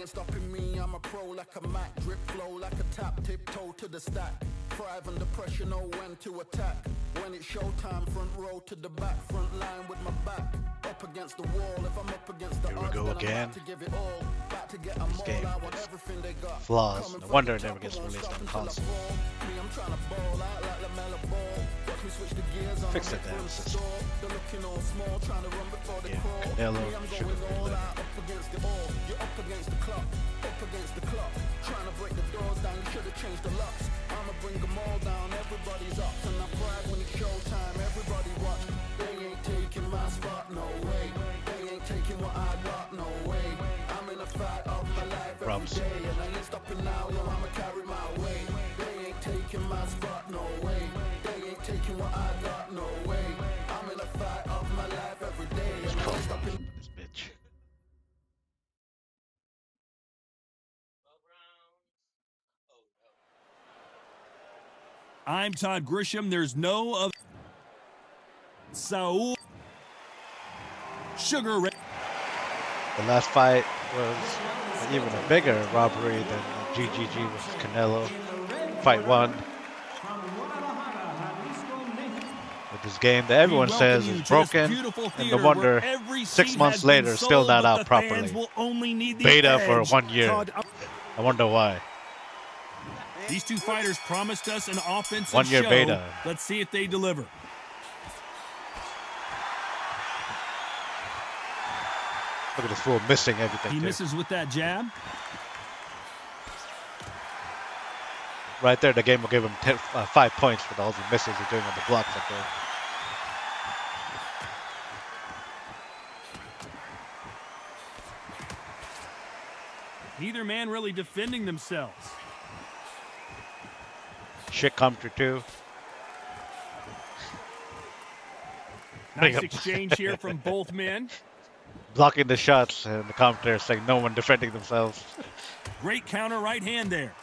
ain't stopping me, I'm a pro like a Mac. Drip flow like a tap, tiptoe to the stack. Thrive under pressure, know when to attack. When it's showtime, front row to the back. Front line with my back up against the wall. If I'm up against the Here we odds, go then again. I'm about to give it all. Back to get them This game all. I want everything they got. flaws. No wonder it never gets released on console. Me, I'm trying to ball out like LaMelo Ball. Watch me switch the gears on Fix the that damn system. They're looking all small, trying to run before they crawl. Canelo Me, I'm should going have all been out, up against the all. You're up against the clock, up against the clock. Trying to break the doors down, you should have changed the locks. I'ma bring them all down, everybody's up. And I thrive when it's showtime, everybody watch. They ain't taking my spot, no way. They ain't taking what I got, no way. I'm in a fight of my life every day. And I ain't stopping now, yo, I'ma carry my weight. They ain't taking my spot, no way. They ain't taking what I got, no way. I'm in a fight of my life every day. And I ain't stopping. This bitch. I'm Todd Grisham. There's no other. Saul Sugar Ray. The last fight was even a bigger robbery than GGG versus Canelo. Fight 1. With this game that everyone says is broken, and no wonder 6 months later still not out properly. Beta for 1 year. I wonder why. These two fighters promised us an offensive 1 year show. beta. Let's see if they deliver. Look at this fool missing everything. He too. misses with that jab. Right there, the game will give him 5 points for all the misses he's doing on the blocks up there. Neither man really defending themselves. Shit counter too. Nice exchange here from both men. Blocking the shots, and the commentator saying no one defending themselves. Great counter right hand there.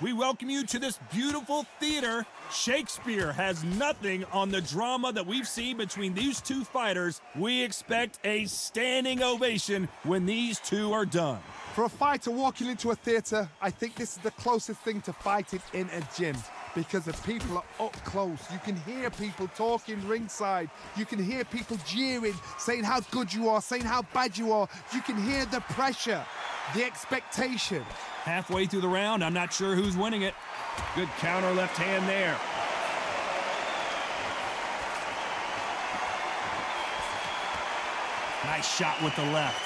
We welcome you to this beautiful theater. Shakespeare has nothing on the drama that we've seen between these two fighters. We expect a standing ovation when these two are done. For a fighter walking into a theater, I think this is the closest thing to fighting in a gym, because the people are up close. You can hear people talking ringside. You can hear people jeering, saying how good you are, saying how bad you are. You can hear the pressure, the expectation. Halfway through the round, I'm not sure who's winning it. Good counter left hand there. Nice shot with the left.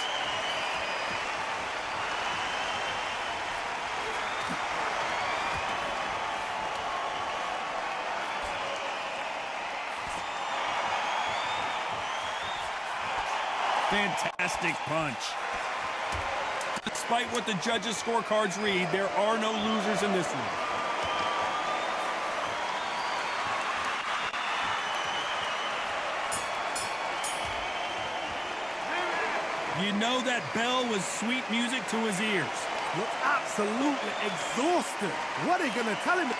Fantastic punch. Despite what the judges' scorecards read, there are no losers in this one. You know that bell was sweet music to his ears. Looks absolutely exhausted. What are you going to tell him?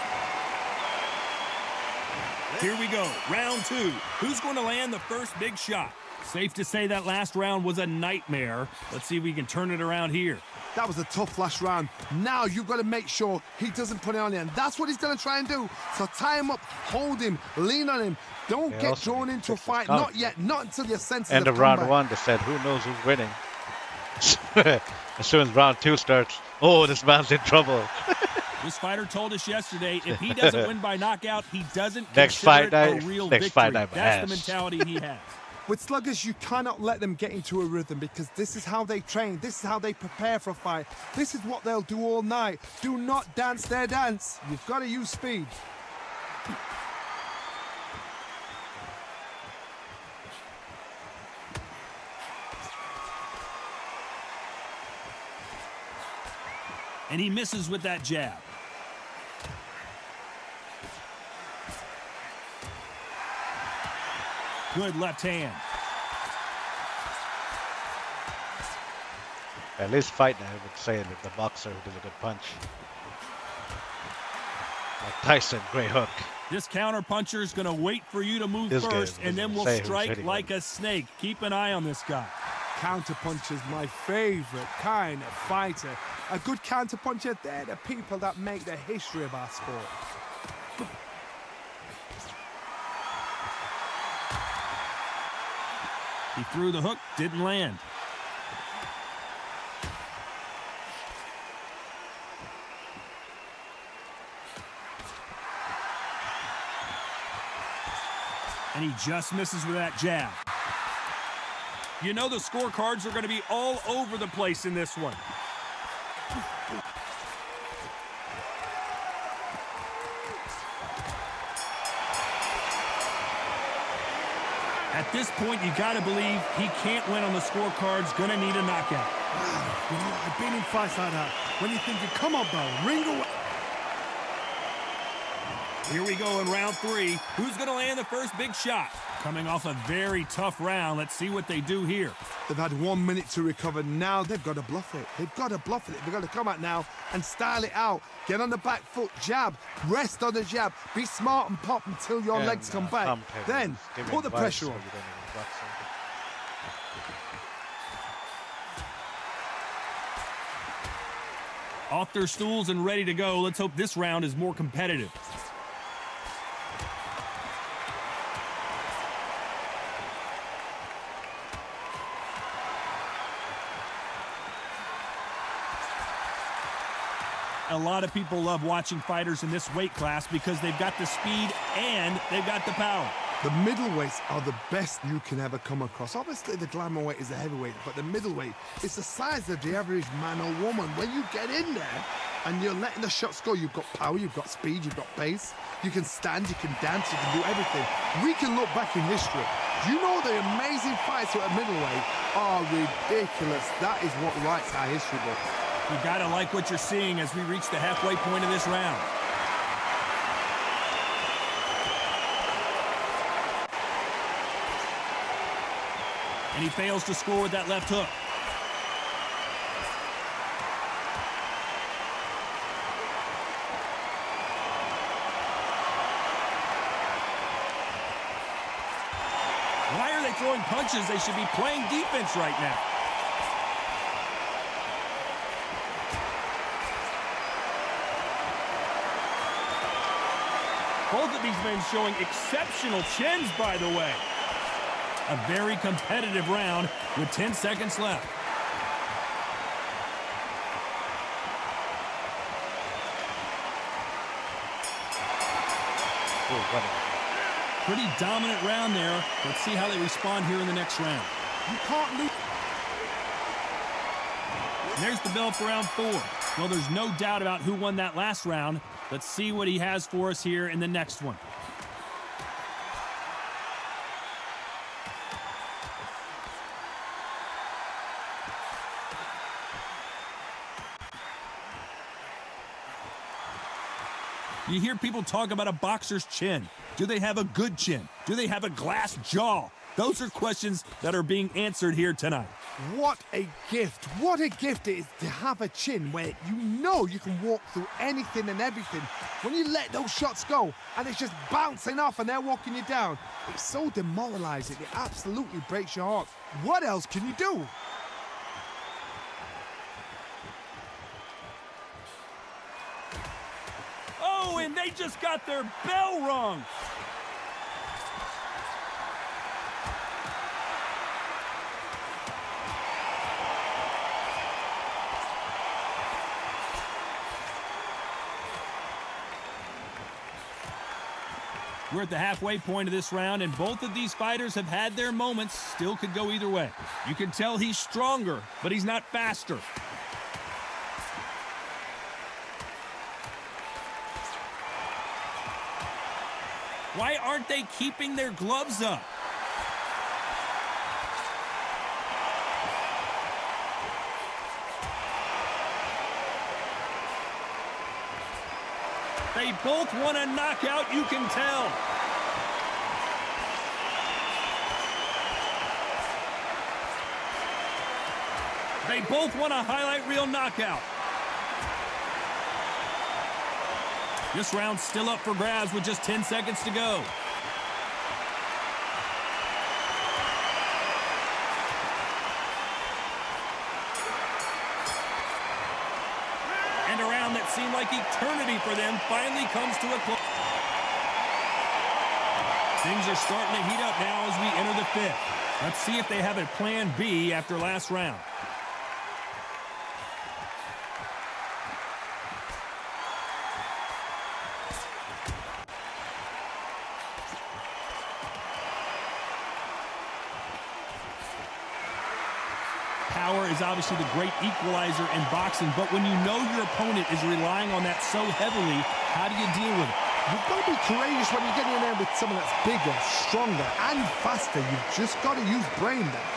Here we go, round 2. Who's going to land the first big shot? Safe to say that last round was a nightmare. Let's see if we can turn it around here. That was a tough last round. Now you've got to make sure he doesn't put it on you, and that's what he's going to try and do. So tie him up, hold him, lean on him. Don't get drawn into a fight. Not yet. Not until your senses End of round 1, they said, who knows who's winning? As soon as round 2 starts, oh, this man's in trouble. This fighter told us yesterday, if he doesn't win by knockout, he doesn't next consider fight it night, a real next victory. fight night, That's the mentality he has. With sluggers, you cannot let them get into a rhythm, because this is how they train. This is how they prepare for a fight. This is what they'll do all night. Do not dance their dance. You've got to use speed. And he misses with that jab. Good left hand. At least fight now, I would say that the boxer who does a good punch. Like Tyson, great hook. This counter-puncher is going to wait for you to move first, and then will strike like a snake. Keep an eye on this guy. Counter-puncher's my favorite kind of fighter. A good counter-puncher, they're the people that make the history of our sport. He threw the hook, didn't land. And he just misses with that jab. You know the scorecards are going to be all over the place in this one. At this point, you got to believe he can't win on the scorecards. Going to need a knockout. You know, I've been in fights like that. When you're thinking, come on, bro, ring away. Here we go in round 3. Who's going to land the first big shot? Coming off a very tough round. Let's see what they do here. They've had 1 minute to recover. Now they've got to bluff it. They've got to bluff it. They've got to come out now and style it out. Get on the back foot, jab, rest on the jab. Be smart and pop until your legs come back. Then put the pressure on. Off their stools and ready to go. Let's hope this round is more competitive. A lot of people love watching fighters in this weight class because they've got the speed and they've got the power. The middleweights are the best you can ever come across. Obviously, the glamour weight is the heavyweight, but the middleweight is the size of the average man or woman. When you get in there and you're letting the shots go, you've got power, you've got speed, you've got pace. You can stand, you can dance, you can do everything. We can look back in history. You know the amazing fights at middleweight are ridiculous. That is what writes our history book. You gotta like what you're seeing as we reach the halfway point of this round. And he fails to score with that left hook. Why are they throwing punches? They should be playing defense right now. Both of these men showing exceptional chins, by the way. A very competitive round with 10 seconds left. Pretty dominant round there. Let's see how they respond here in the next round. You can't lose. And there's the bell for round 4. Well, there's no doubt about who won that last round. Let's see what he has for us here in the next one. You hear people talk about a boxer's chin. Do they have a good chin? Do they have a glass jaw? Those are questions that are being answered here tonight. What a gift. What a gift it is to have a chin where you know you can walk through anything and everything. When you let those shots go and it's just bouncing off and they're walking you down, it's so demoralizing. It absolutely breaks your heart. What else can you do? Oh, and they just got their bell rung. We're at the halfway point of this round, and both of these fighters have had their moments. Still could go either way. You can tell he's stronger, but he's not faster. Why aren't they keeping their gloves up? They both want a knockout, you can tell. They both want a highlight reel knockout. This round's still up for grabs with just 10 seconds to go. And a round that seemed like eternity for them finally comes to a close. Things are starting to heat up now as we enter the fifth. Let's see if they have a plan B after last round. Power is obviously the great equalizer in boxing, but when you know your opponent is relying on that so heavily, how do you deal with it? You've got to be courageous when you're getting in there with someone that's bigger, stronger, and faster. You've just got to use brain there.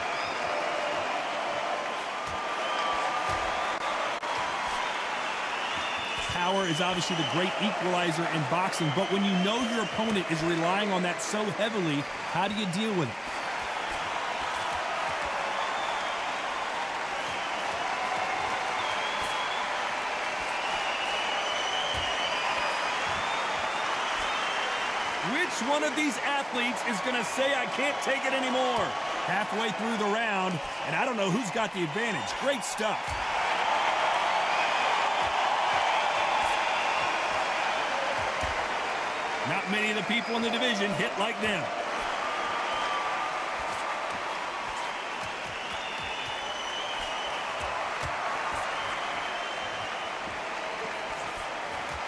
Power is obviously the great equalizer in boxing, but when you know your opponent is relying on that so heavily, how do you deal with it? Which one of these athletes is going to say, I can't take it anymore? Halfway through the round, and I don't know who's got the advantage. Great stuff. Not many of the people in the division hit like them.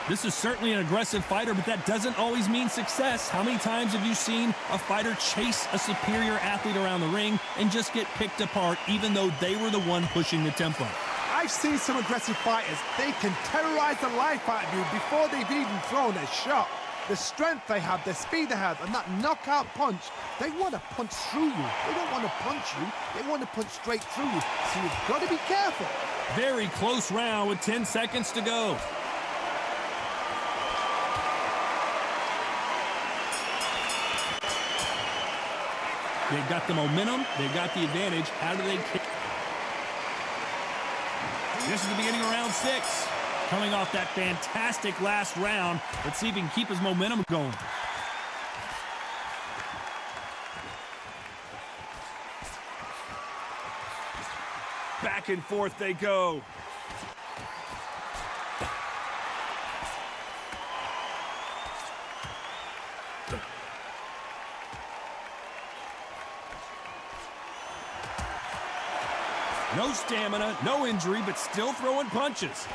This is certainly an aggressive fighter, but that doesn't always mean success. How many times have you seen a fighter chase a superior athlete around the ring and just get picked apart even though they were the one pushing the tempo? I've seen some aggressive fighters. They can terrorize the life out of you before they've even thrown a shot. The strength they have, the speed they have, and that knockout punch, they want to punch through you. They don't want to punch you. They want to punch straight through you. So you've got to be careful. Very close round with 10 seconds to go. They've got the momentum. They've got the advantage. How do they kick? This is the beginning of round 6. Coming off that fantastic last round. Let's see if he can keep his momentum going. Back and forth they go. No stamina, no injury, but still throwing punches.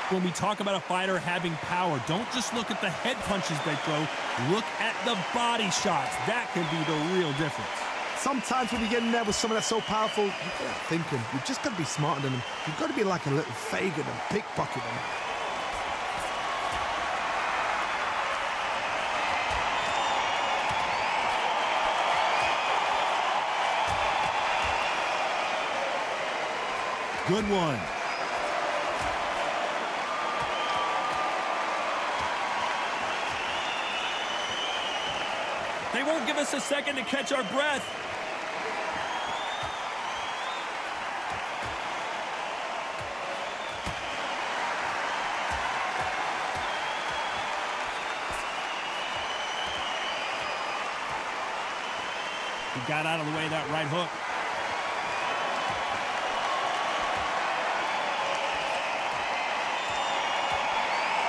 When we talk about a fighter having power, don't just look at the head punches they throw. Look at the body shots. That could be the real difference. Sometimes when you get in there with someone that's so powerful, you've got to thinking. You've just got to be smarter than them. You've got to be like a little Fagin and pickpocket them. Good one. They won't give us a second to catch our breath. He got out of the way of that right hook.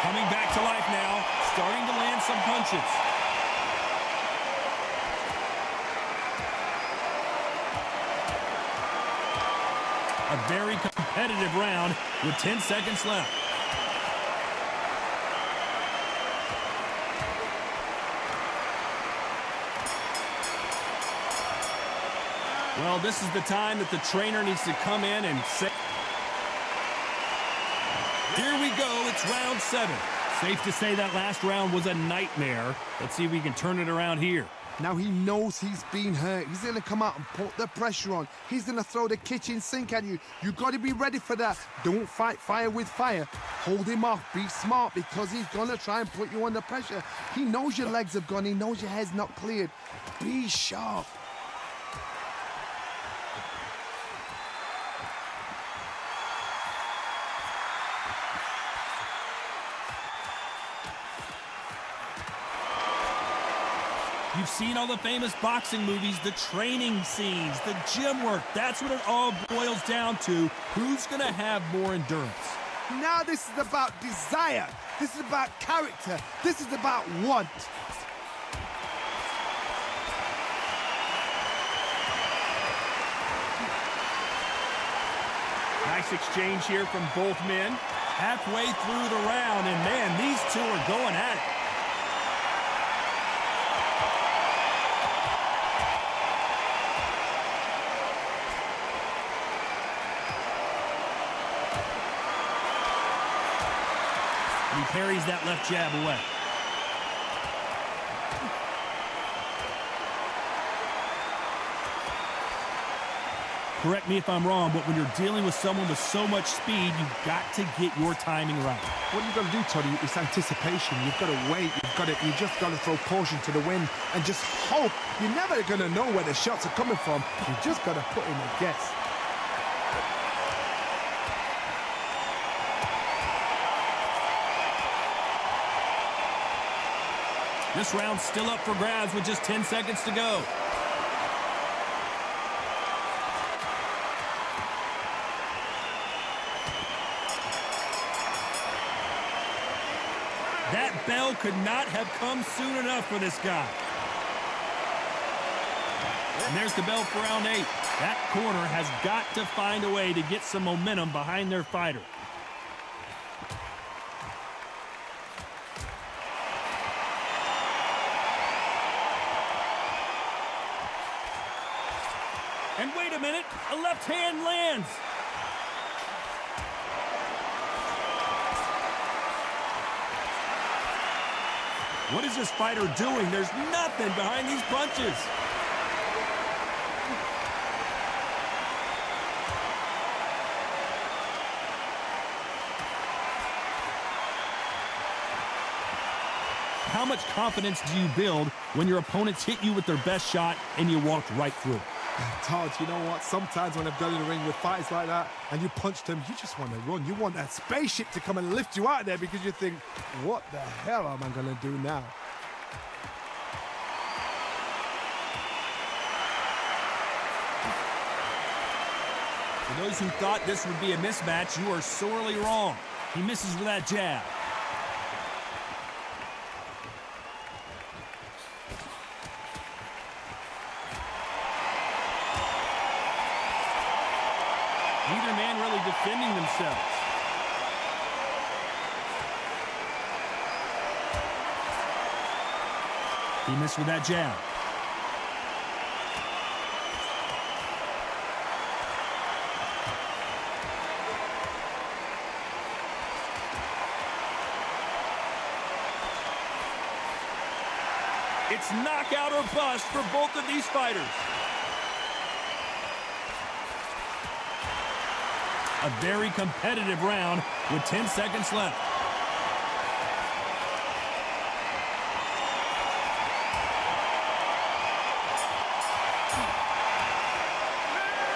Coming back to life now, starting to land some punches. A very competitive round with 10 seconds left. Well, this is the time that the trainer needs to come in and say, here we go, it's round 7. Safe to say that last round was a nightmare. Let's see if we can turn it around here. Now he knows he's been hurt. He's going to come out and put the pressure on. He's going to throw the kitchen sink at you. You've got to be ready for that. Don't fight fire with fire. Hold him off. Be smart because he's going to try and put you under pressure. He knows your legs have gone. He knows your head's not cleared. Be sharp. You've seen all the famous boxing movies, the training scenes, the gym work. That's what it all boils down to. Who's going to have more endurance? Now this is about desire. This is about character. This is about want. Nice exchange here from both men. Halfway through the round, and man, these two are going at it. He parries that left jab away. Correct me if I'm wrong, but when you're dealing with someone with so much speed, you've got to get your timing right. What you've got to do, Toddy, is anticipation. You've got to wait. You just got to throw caution to the wind and just hope. You're never going to know where the shots are coming from. You just got to put in a guess. This round's still up for grabs with just 10 seconds to go. That bell could not have come soon enough for this guy. And there's the bell for round 8. That corner has got to find a way to get some momentum behind their fighter. And wait a minute, a left hand lands. What is this fighter doing? There's nothing behind these punches. How much confidence do you build when your opponents hit you with their best shot and you walked right through? Todd, you know what? Sometimes when I've gone in the ring with fighters like that and you punch them, you just want to run. You want that spaceship to come and lift you out of there because you think, what the hell am I going to do now? For those who thought this would be a mismatch, you are sorely wrong. He misses with that jab. Neither man really defending themselves. He missed with that jab. It's knockout or bust for both of these fighters. A very competitive round with 10 seconds left.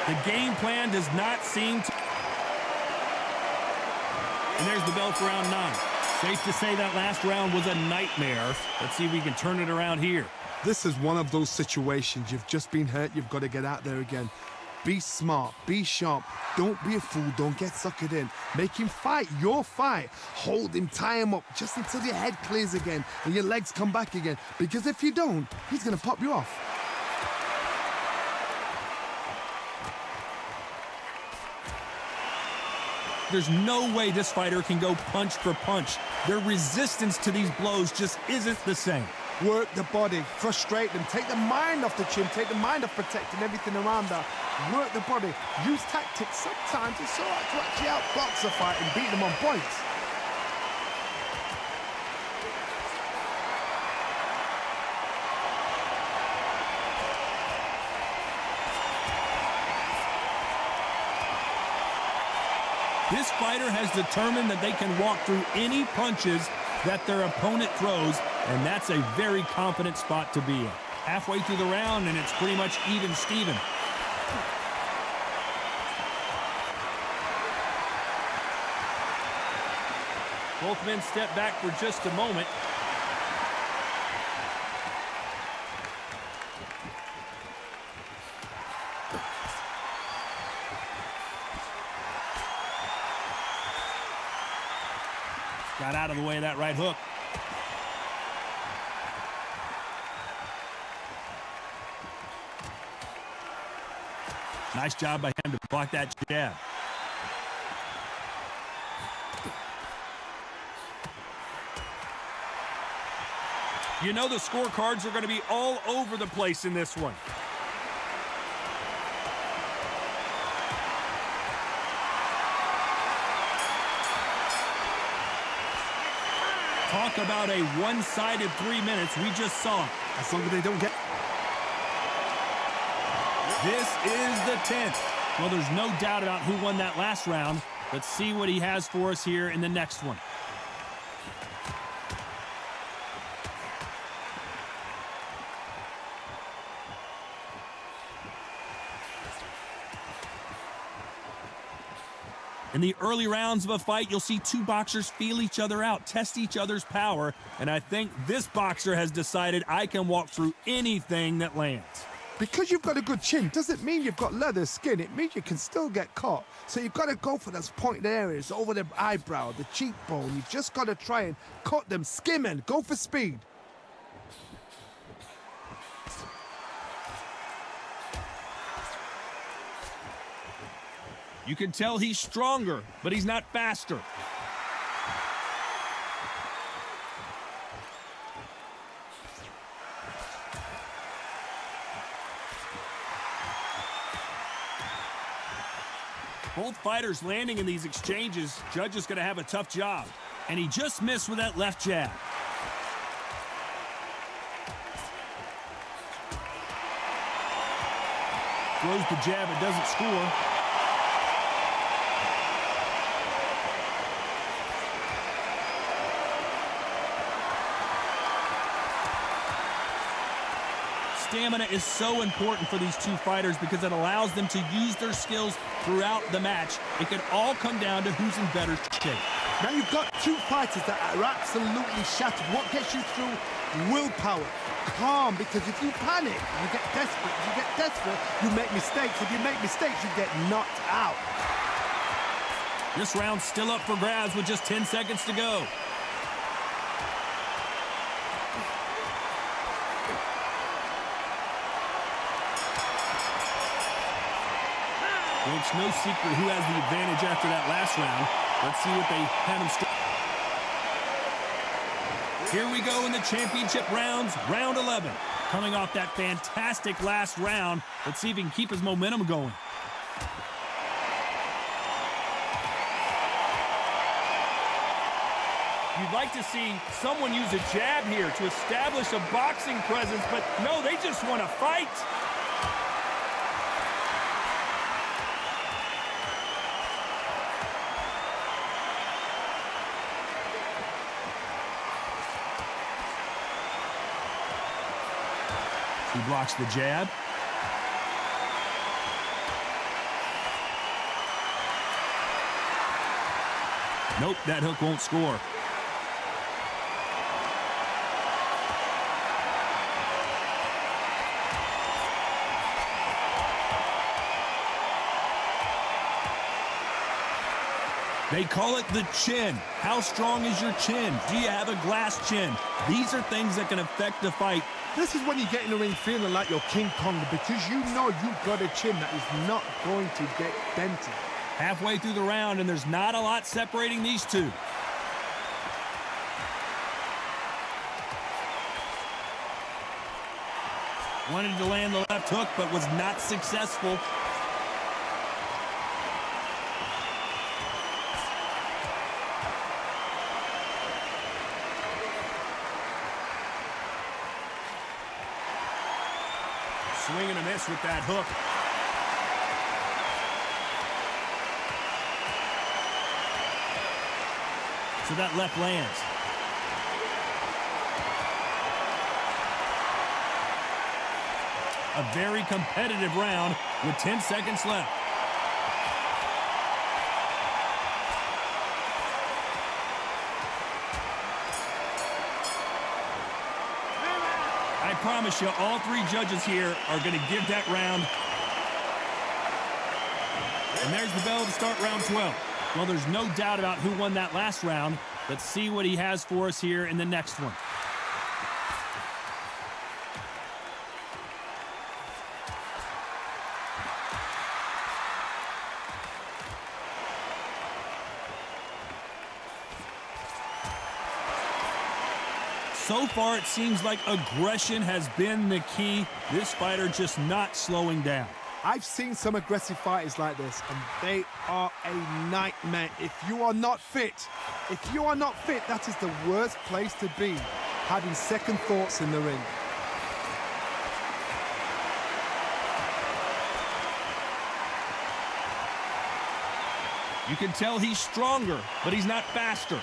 The game plan does not seem to... And there's the bell for round 9. Safe to say that last round was a nightmare. Let's see if we can turn it around here. This is one of those situations. You've just been hurt. You've got to get out there again. Be smart. Be sharp. Don't be a fool. Don't get suckered in. Make him fight your fight. Hold him. Tie him up just until your head clears again and your legs come back again. Because if you don't, he's going to pop you off. There's no way this fighter can go punch for punch. Their resistance to these blows just isn't the same. Work the body, frustrate them, take the mind off the chin, take the mind off protecting everything around that. Work the body, use tactics. Sometimes it's all right to actually outbox a fight and beat them on points. This fighter has determined that they can walk through any punches that their opponent throws, and that's a very confident spot to be in. Halfway through the round, and it's pretty much even Steven. Both men step back for just a moment. Got out of the way of that right hook. Nice job by him to block that jab. You know the scorecards are going to be all over the place in this one. Talk about a one-sided 3 minutes. We just saw it. As long as they don't get... This is the 10th. Well, there's no doubt about who won that last round. Let's see what he has for us here in the next one. In the early rounds of a fight, you'll see two boxers feel each other out, test each other's power, and I think this boxer has decided I can walk through anything that lands. Because you've got a good chin doesn't mean you've got leather skin. It means you can still get caught. So you've got to go for those pointed areas, over the eyebrow, the cheekbone. You've just got to try and cut them, skim and go for speed. You can tell he's stronger, but he's not faster. Both fighters landing in these exchanges. Judge is going to have a tough job. And he just missed with that left jab. Throws the jab, it doesn't score. Stamina is so important for these two fighters because it allows them to use their skills throughout the match. It can all come down to who's in better shape. Now you've got two fighters that are absolutely shattered. What gets you through? Willpower. Calm, because if you panic, you get desperate. If you get desperate, you make mistakes. If you make mistakes, you get knocked out. This round's still up for grabs with just 10 seconds to go. Well, it's no secret who has the advantage after that last round. Let's see what they have in store. Here we go in the championship rounds, round 11. Coming off that fantastic last round, let's see if he can keep his momentum going. You'd like to see someone use a jab here to establish a boxing presence, but no, they just want to fight. He blocks the jab. Nope, that hook won't score. They call it the chin. How strong is your chin? Do you have a glass chin? These are things that can affect the fight. This is when you get in the ring feeling like you're King Kong, because you know you've got a chin that is not going to get dented. Halfway through the round, and there's not a lot separating these two. Wanted to land the left hook, but was not successful. Swing and a miss with that hook. So that left lands. A very competitive round with 10 seconds left. I promise you, all three judges here are going to give that round. And there's the bell to start round 12. Well, there's no doubt about who won that last round. Let's see what he has for us here in the next one. So far, it seems like aggression has been the key. This fighter just not slowing down. I've seen some aggressive fighters like this, and they are a nightmare. If you are not fit, that is the worst place to be, having second thoughts in the ring. You can tell he's stronger, but he's not faster.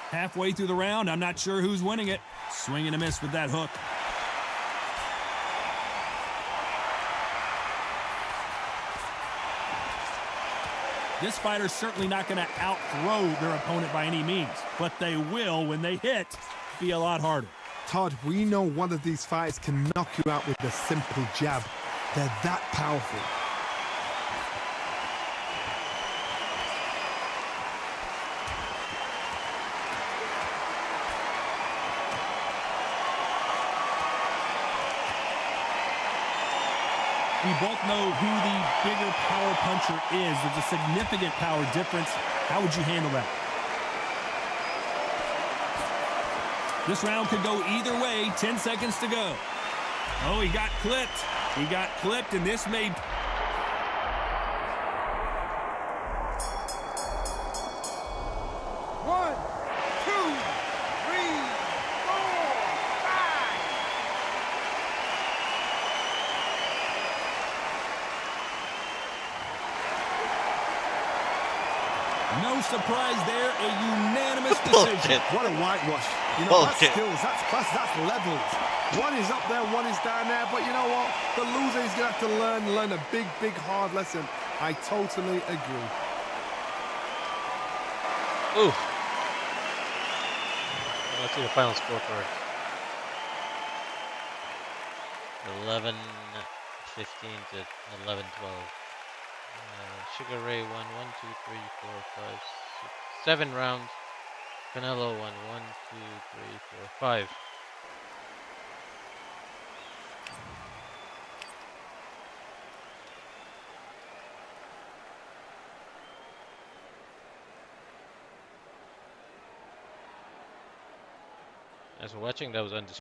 Halfway through the round, I'm not sure who's winning it. Swing and a miss with that hook. This fighter's certainly not going to out-throw their opponent by any means, but they will, when they hit, be a lot harder. Todd, we know one of these fighters can knock you out with a simple jab. They're that powerful. We both know who the bigger power puncher is. There's a significant power difference. How would you handle that? This round could go either way. 10 seconds to go. Oh, he got clipped. He got clipped, and this may... One, two, three, four, five. No surprise there, a unanimous decision. What a whitewash. You know, that's skills, that's class, that's levels. One is up there, one is down there, but you know what? The loser is going to have to learn a big, big, hard lesson. I totally agree. Ooh. Let's see the final score for it. 11-15 to 11-12. Sugar Ray won 1, 2, 3, 4, 5, 6, 7 rounds. Canelo won 1, 2, 3, 4, 5. As we're watching, that was Undisputed.